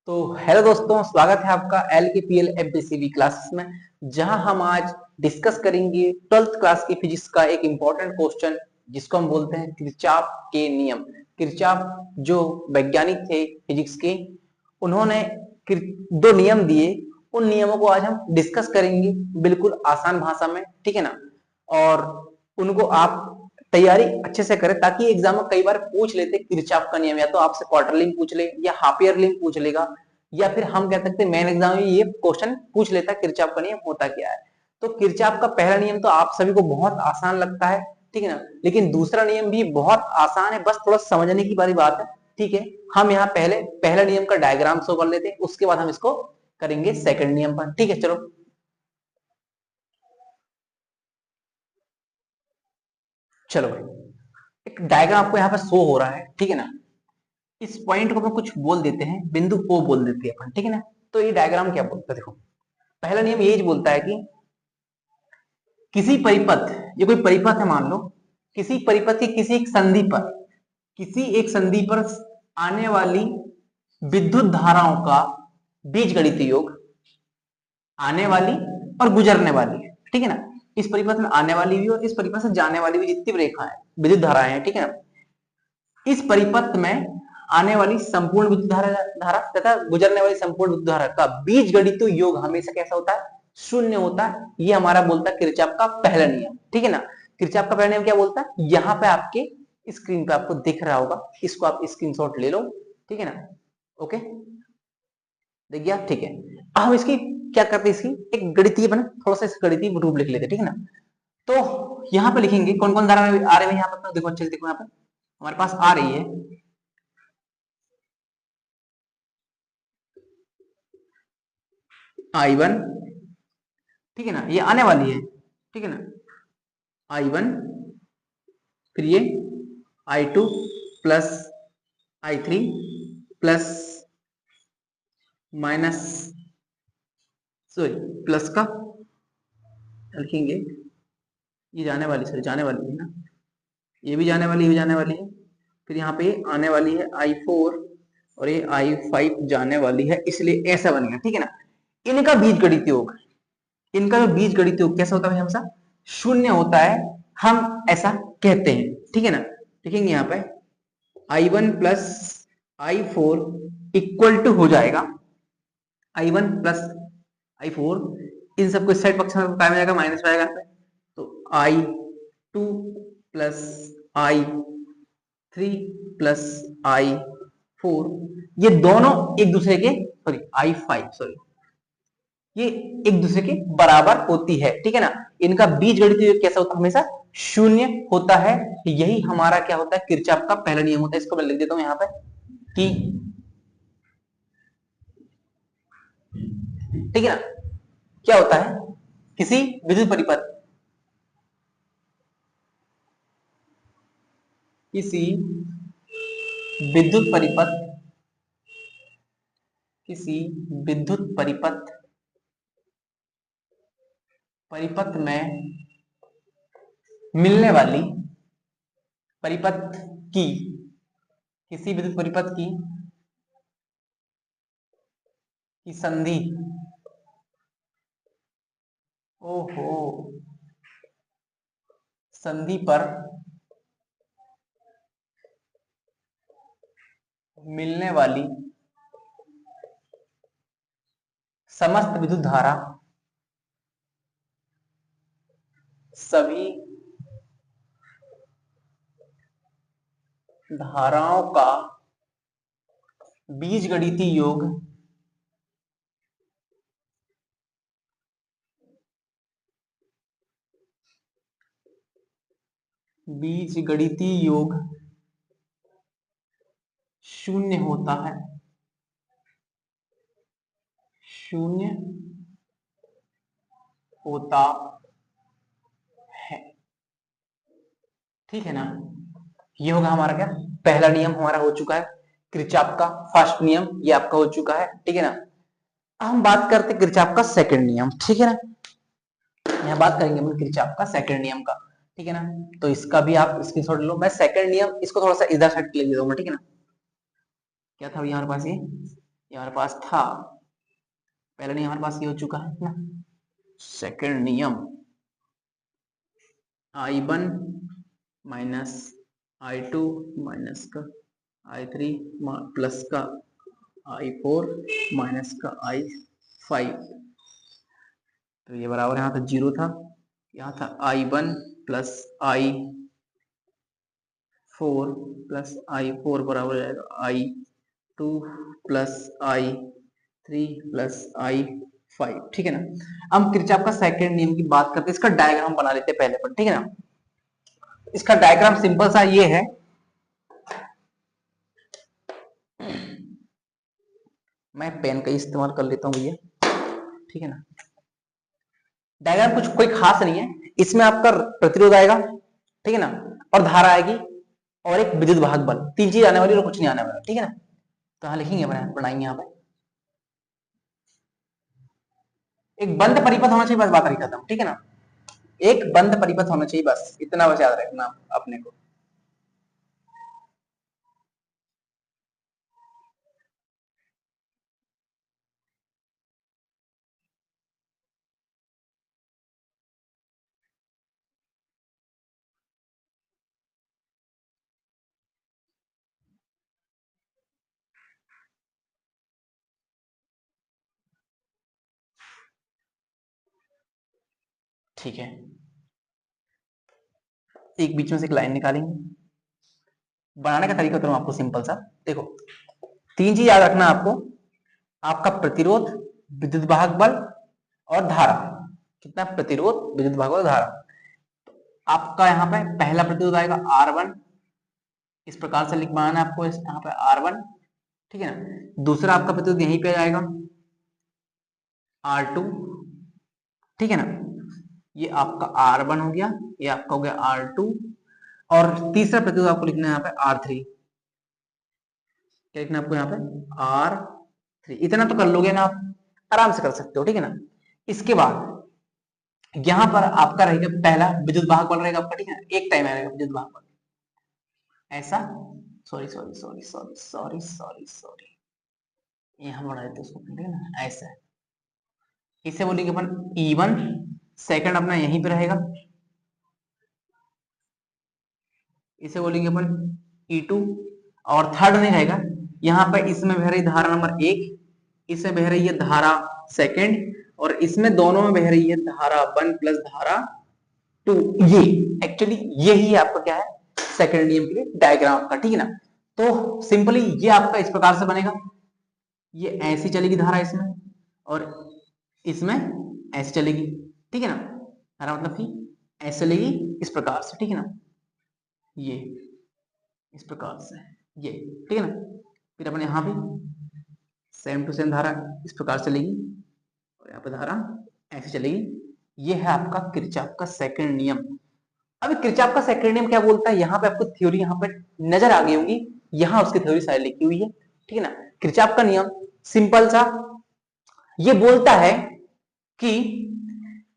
तो हेलो दोस्तों, स्वागत है आपका एल के पी एल एमपीसीबी क्लासेस में, जहां हम आज डिस्कस करेंगे 12th क्लास की फिजिक्स का एक इंपॉर्टेंट क्वेश्चन जिसको हम बोलते हैं किरचॉफ के नियम। किरचॉफ जो वैज्ञानिक थे फिजिक्स के, उन्होंने दो नियम दिए। उन नियमों को आज हम डिस्कस करेंगे बिल्कुल आसान भाषा में, ठीक है ना। और उनको आप तैयारी अच्छे से करें ताकि एग्जाम में कई बार पूछ लेते किरचॉफ का नियम, या तो आपसे क्वार्टरली में पूछ ले या हाफ ईयरली में पूछ लेगा, या फिर हम कह सकते हैं मेन एग्जाम में ये क्वेश्चन पूछ लेता किरचॉफ का नियम होता क्या है। तो किरचॉफ का पहला नियम तो आप सभी को बहुत आसान लगता है, ठीक है ना। लेकिन दूसरा नियम भी बहुत आसान है, बस थोड़ा समझने की बारी बात है, ठीक है। हम यहाँ पहले पहला नियम का डायग्राम शो कर लेते हैं, उसके बाद हम इसको करेंगे सेकंड नियम पर, ठीक है। चलो चलो भाई, एक डायग्राम आपको यहाँ पर शो हो रहा है, ठीक है ना। इस पॉइंट को अपन कुछ बोल देते हैं, बिंदु ओ बोल देते हैं अपन, ठीक है ना। तो ये डायग्राम क्या बोलता है, देखो पहला नियम यही बोलता है कि किसी परिपथ, ये कोई परिपथ है मान लो, किसी परिपथ के किसी एक संधि पर, किसी एक संधि पर आने वाली विद्युत धाराओं का बीजगणितीय योग, आने वाली और गुजरने वाली है, ठीक है ना। इस परिपथ में आने वाली भी और इस परिपथ से जाने वाली भी जितनी भी रेखाएं विद्युत धाराएं हैं, ठीक है ना। इस परिपथ में आने वाली संपूर्ण विद्युत धारा तथा गुजरने वाली संपूर्ण विद्युत धारा का बीजगणितीय योग हमेशा कैसा होता है, शून्य होता है। ये हमारा बोलता है किरचॉफ का पहला नियम, ठीक है ना। किरचॉफ का पहला नियम क्या बोलता है, यहाँ पे आपके स्क्रीन पे आपको दिख रहा होगा, इसको आप स्क्रीनशॉट ले लो, ठीक है ना। ओके, देख गया, ठीक है। अब हम इसकी क्या करते हैं, इसकी एक गणितीय बना, थोड़ा सा इस गणितीय रूप लिख लेते, ठीक है ना। तो यहाँ पे लिखेंगे कौन कौन धारा आ रहे हैं यहाँ पर, देखो अच्छे से देखो, यहाँ पे हमारे पास आ रही है I1, ठीक है ना, ये आने वाली है, ठीक है ना, I1, फिर ये I2 plus I3 plus minus, sorry plus का लिखेंगे, ये जाने वाली, सॉरी जाने वाली है ना, ये भी जाने वाली, ये भी जाने वाली है। फिर यहाँ पे आने वाली है I4 और ये I5 जाने वाली है, इसलिए ऐसा बनेगा, ठीक है ना। इनका बीजगणितीय योग, इनका जो बीजगणितीय योग कैसा होता है हमेशा, शून्य होता है, हम ऐसा कहते हैं, ठीक है ना। लिखेंगे यहाँ पे I1 plus I4 equal to हो जाएगा I1 प्लस I4, इन सबको इस साइड पक्ष में क्या जाएगा, माइनस में आएगा, तो I2 plus I3 plus I4, ये दोनों एक दूसरे के, सॉरी I5, सॉरी ये एक दूसरे के बराबर होती है, ठीक है ना। इनका बीजगणितीय योग कैसा होता है, हमेशा शून्य होता है। यही हमारा क्या होता है, किरचॉफ का पहला नियम होता है। इसको मैं लिख देता हूं यहाँ पे कि, ठीक है ना, क्या होता है, किसी विद्युत परिपथ, किसी विद्युत परिपथ, किसी विद्युत परिपथ, परिपथ में मिलने वाली, परिपथ की, किसी विद्युत परिपथ की संधि, ओहो, संधि पर मिलने वाली समस्त विद्युत धारा, सभी धाराओं का बीजगणितीय योग, बीजगणितीय योग शून्य होता है, शून्य होता है, ठीक है ना। ये होगा हमारा क्या, पहला नियम हमारा हो चुका है, किरचॉफ का फर्स्ट नियम ये आपका हो चुका है, ठीक है ना। अब हम बात करते हैं किरचॉफ का सेकंड नियम, ठीक है ना। यहाँ बात करेंगे हम किरचॉफ का सेकंड नियम का, ठीक है ना। तो इसका भी आप स्क्रीनशॉट लो, मैं सेकंड नियम इसको थोड़ा सा इधर साइड ले दूंगा, ठीक है ना। क्या था हमारे पास, ये ये हमारे पास था, पहला नियम हमारे पास ये हो चुका है ना। सेकंड नियम I1 माइनस I2 माइनस का I3 प्लस का I4 माइनस का I5, तो ये बराबर यहाँ पे 0 था, यहाँ था I1 plus I4 plus I4 बराबर हो जाएगा I2 plus I3 plus I5, ठीक है ना। हम किरचॉफ का सेकंड नियम की बात करते हैं, इसका डायग्राम बना लेते हैं पहले पर, ठीक है ना। इसका डायग्राम सिंपल सा ये है, मैं पेन का इस्तेमाल कर लेता हूं भैया, ठीक है ना। डायग्राम कुछ कोई खास नहीं है, इसमें आपका प्रतिरोध आएगा, ठीक है ना, और धारा आएगी, और एक विद्युत वाहक बल, तीन चीज आने वाली और कुछ नहीं आने वाला, ठीक है ना। तो यहां लिखेंगे, बनाएंगे यहाँ पे एक बंद परिपथ होना चाहिए, बस बात नहीं खत्म, ठीक है ना। एक बंद परिपथ होना चाहिए, बस इतना बस याद रखना अपने को। ठीक है, एक बीच में से एक लाइन निकालेंगे, बनाने का तरीका करूं आपको सिंपल सा। देखो, तीन चीज याद रखना आपको, आपका प्रतिरोध, विद्युत वाहक बल और धारा। कितना प्रतिरोध, विद्युत वाहक बल, धारा। आपका यहाँ पे पहला प्रतिरोध आएगा R1, इस प्रकार से लिख बनाना आपको, यहाँ पे R1, ठीक है ना। दूसरा आपका प्रतिरोध यहीं पे आएगा R2, ठीक है ना। ये आपका R1 हो गया, ये आपका हो गया R2, और तीसरा प्रतिरोध आपको लिखना है यहाँ पे R3। क्या लिखना है आपको यहाँ पे R3। इतना तो कर लोगे ना आप, आराम से कर सकते हो, ठीक है ना। इसके बाद यहां पर आपका रहेगा पहला विद्युत वाहक बल रहेगा आपका, ठीक है, एक टाइम आएगा विद्युत वाहक बल ऐसा, sorry sorry sorry sorry sorry sorry sorry, यहां बढ़ा देते उसको, ठीक है ना, ऐसा। इसे बोलेंगे अपन E1, सेकंड अपना यहीं पे रहेगा, इसे बोलेंगे अपन E2, और थर्ड नहीं रहेगा, यहाँ पे इसमें बह रही धारा नंबर 1, इसमें बह रही है धारा सेकंड, और इसमें दोनों में बह रही है धारा 1 प्लस धारा 2। ये एक्चुअली यही आपका क्या है, सेकंड नियम के लिए डायग्राम का, ठीक है ना। तो सिंपली ये आपका इस प्रकार से बनेगा, ये ऐसी चलेगी धारा इसमें, और इसमें ऐसे चलेगी, ठीक है ना। धारा मतलब कि ऐसे चलेगी इस प्रकार से, ठीक है ना, ये इस प्रकार से, ये, ठीक है ना। फिर अपन यहाँ पे सेम टू सेम धारा इस प्रकार चलेगी, और यहाँ पे धारा ऐसे चलेगी। ये है आपका किरचॉफ का सेकंड नियम। अभी किरचॉफ का सेकंड नियम क्या बोलता है, यहाँ पे आपको थ्योरी यहाँ पे नजर आ गई होगी, यहाँ उसकी थ्योरी सारी लिखी हुई है, ठीक है ना। किरचॉफ का नियम सिंपल सा ये बोलता है कि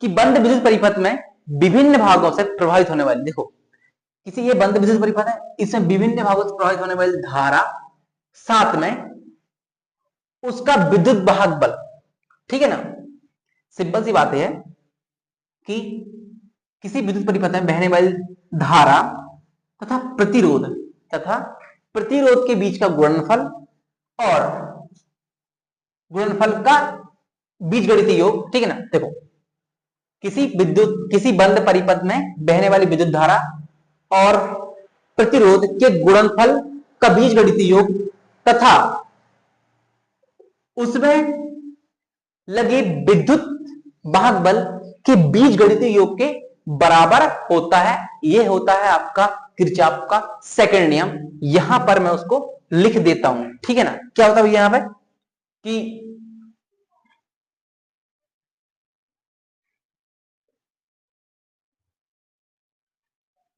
बंद विद्युत परिपथ में विभिन्न भागों से प्रभावित होने वाली, देखो किसी ये बंद विद्युत परिपथ है, इसमें विभिन्न भागों से प्रभावित होने वाली धारा, साथ में उसका विद्युत वाहक बल, ठीक है ना। सिंपल सी बात है कि किसी विद्युत परिपथ में बहने वाली धारा तथा प्रतिरोध, तथा प्रतिरोध के बीच का गुणनफल, और गुणनफल का बीजगणितीय योग, ठीक है ना। देखो, किसी बंद परिपथ में बहने वाली विद्युत धारा और प्रतिरोध के गुणनफल का बीजगणितीय योग, तथा उसमें लगे विद्युत वाहक बल के बीजगणितीय योग के बराबर होता है। यह होता है आपका किरचॉफ का सेकंड नियम। यहां पर मैं उसको लिख देता हूं, ठीक है ना। क्या होता है यहां पे कि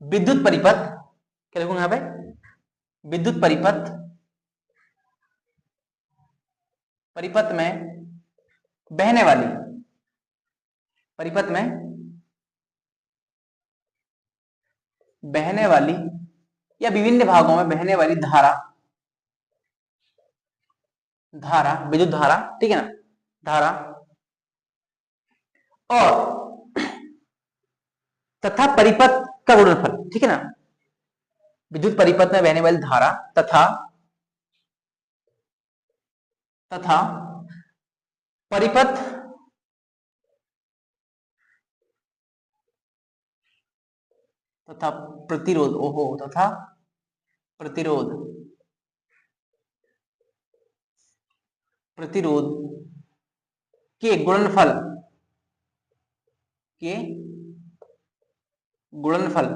विद्युत परिपथ, क्या लिखूंगा यहां पे, विद्युत परिपथ, परिपथ में बहने वाली, परिपथ में बहने वाली या विभिन्न भागों में बहने वाली धारा धारा, विद्युत धारा, ठीक है ना, धारा और तथा परिपथ का गुणनफल, ठीक है ना, विद्युत परिपथ में बहने वाली धारा तथा तथा परिपथ तथा प्रतिरोध, ओहो, तथा प्रतिरोध, प्रतिरोध के गुणनफल, के गुणनफल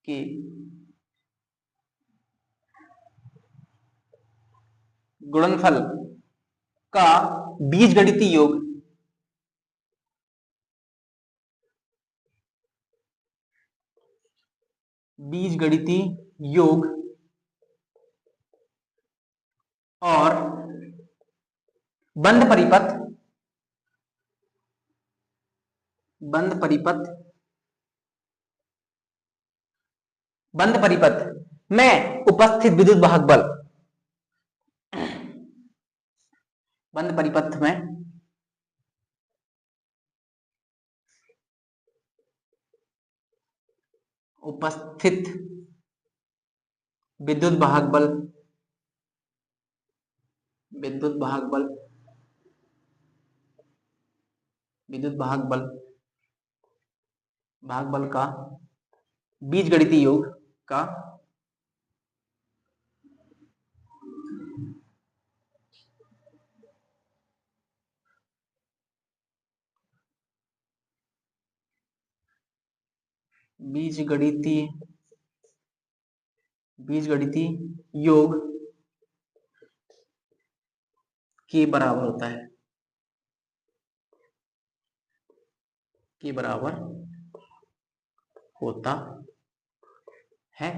के गुणनफल का बीजगणितीय योग, बीजगणितीय योग और बंद परिपथ, बंद परिपथ, बंद परिपथ में उपस्थित विद्युत वाहक बल, बंद परिपथ में उपस्थित विद्युत वाहक बल, विद्युत वाहक बल, विद्युत वाहक बल, वाहक बल का बीजगणितीय योग का बीजगणितीय, बीजगणितीय योग के बराबर होता है, के बराबर होता है।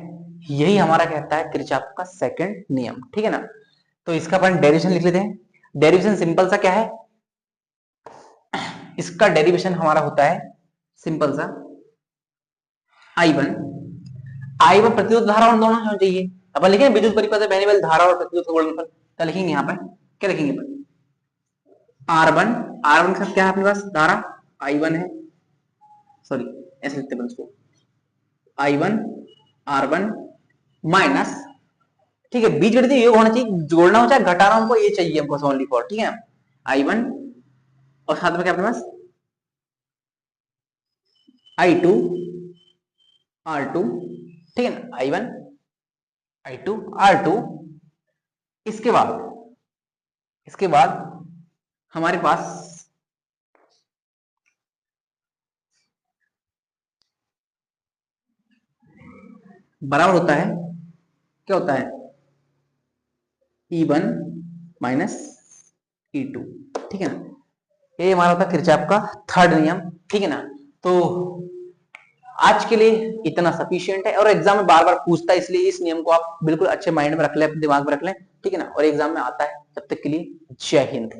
यही हमारा कहता है किरचॉफ का सेकंड नियम, ठीक है ना। तो इसका अपन डेरिवेशन लिख लेते हैं। डेरिवेशन सिंपल सा क्या है, इसका डेरिवेशन हमारा होता है सिंपल सा I1, I1 प्रतिरोध धारा और दोनों होना चाहिए। अपन लिखेंगे विद्युत परिपथ में बहने वाली धारा और प्रतिरोध का गुणनफल, क्या लिखेंगे यहाँ पर, क्या लिखेंगे अपन, R1, R1 के साथ क्या है अपने पास, धारा I1 है, सॉरी ऐसे लिखते हैं उसको, I1 R1 माइनस, ठीक है, बीजगणितीय योग होना चाहिए, जोड़ना हो चाहे घटाना हमको, ये चाहिए हमको ओनली फॉर, ठीक है, I1 और साथ में क्या अपने पास I2 R2, ठीक है ना, I1 I2 R2। इसके बाद हमारे पास बराबर होता है, क्या होता है, E1 माइनस E2, ठीक है ना। ये हमारा होता है किरचॉफ का थर्ड नियम, ठीक है ना। तो आज के लिए इतना सफिशिएंट है, और एग्जाम में बार बार पूछता है, इसलिए इस नियम को आप बिल्कुल अच्छे माइंड में रख लें, अपने दिमाग में रख लें, ठीक है ना, और एग्जाम में आता है। तब तक के लिए जय हिंद।